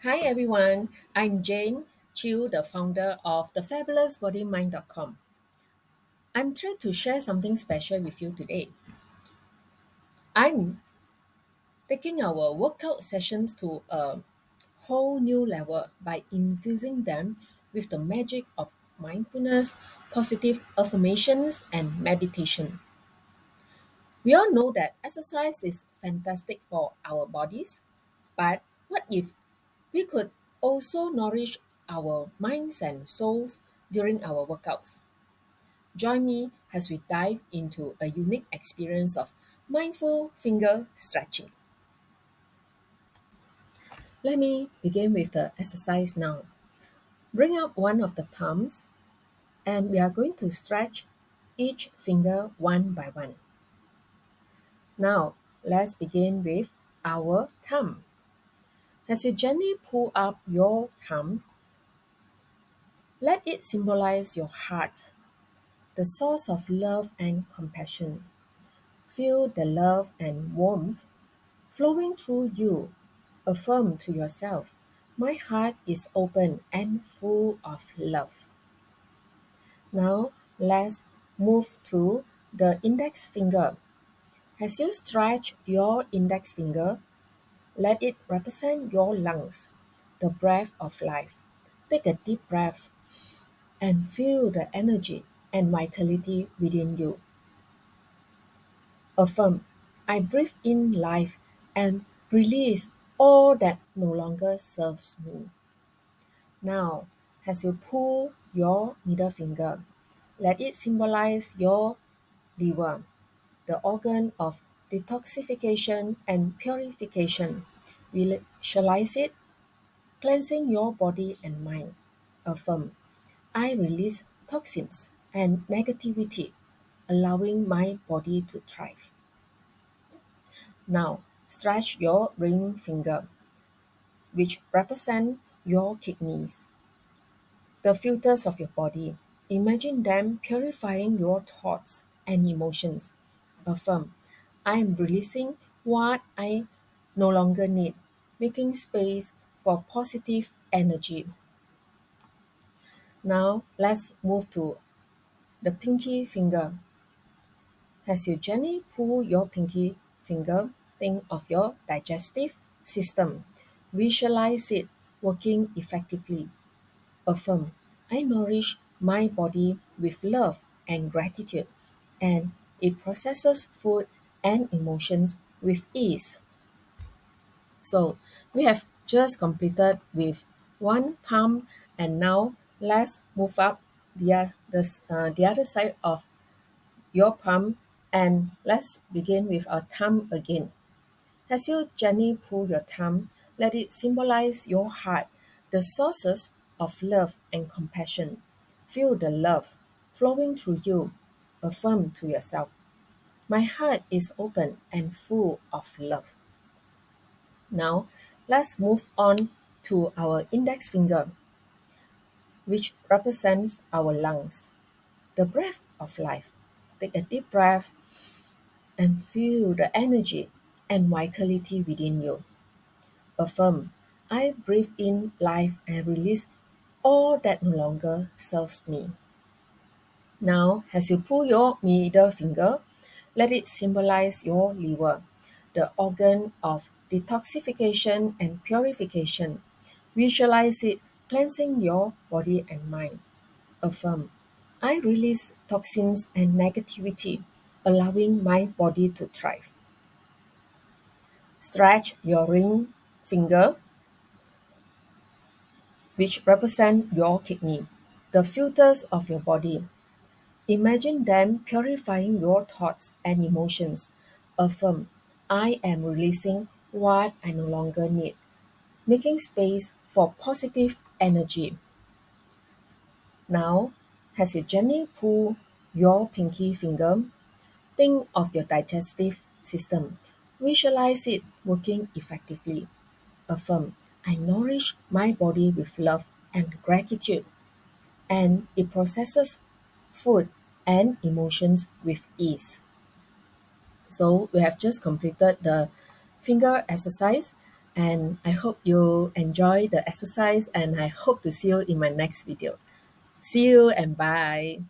Hi everyone, I'm Jane Chiu, the founder of the fabulousbodymind.com. I'm thrilled to share something special with you today. I'm taking our workout sessions to a whole new level by infusing them with the magic of mindfulness, positive affirmations, and meditation. We all know that exercise is fantastic for our bodies, but what if we could also nourish our minds and souls during our workouts? Join me as we dive into a unique experience of mindful finger stretching. Let me begin with the exercise now. Bring up one of the palms and we are going to stretch each finger one by one. Now, let's begin with our thumb. As you gently pull up your thumb, let it symbolize your heart, the source of love and compassion. Feel the love and warmth flowing through you. Affirm to yourself, my heart is open and full of love. Now, let's move to the index finger. As you stretch your index finger, let it represent your lungs, the breath of life. Take a deep breath and feel the energy and vitality within you. Affirm, I breathe in life and release all that no longer serves me. Now, as you pull your middle finger, let it symbolize your liver, the organ of detoxification and purification. Visualize it, cleansing your body and mind. Affirm, I release toxins and negativity, allowing my body to thrive. Now, stretch your ring finger, which represent your kidneys, the filters of your body. Imagine them purifying your thoughts and emotions. Affirm, I am releasing what I no longer need, making space for positive energy. Now, let's move to the pinky finger. As you gently pull your pinky finger, think of your digestive system. Visualize it working effectively. Affirm, I nourish my body with love and gratitude, and it processes food and emotions with ease. So, we have just completed with one palm, and now let's move up the other side of your palm, and let's begin with our thumb again. As you gently pull your thumb, let it symbolize your heart, the sources of love and compassion. Feel the love flowing through you. Affirm to yourself, my heart is open and full of love. Now, let's move on to our index finger, which represents our lungs, the breath of life. Take a deep breath and feel the energy and vitality within you. Affirm, I breathe in life and release all that no longer serves me. Now, as you pull your middle finger, let it symbolize your liver, the organ of detoxification and purification. Visualize it cleansing your body and mind. Affirm, I release toxins and negativity, allowing my body to thrive. Stretch your ring finger, which represent your kidney, the filters of your body. Imagine them purifying your thoughts and emotions. Affirm, I am releasing what I no longer need, making space for positive energy. Now, as you gently pull your pinky finger, think of your digestive system. Visualize it working effectively. Affirm, I nourish my body with love and gratitude, and it processes food and emotions with ease. So we have just completed the finger exercise. And I hope you enjoy the exercise, and I hope to see you in my next video. See you and bye.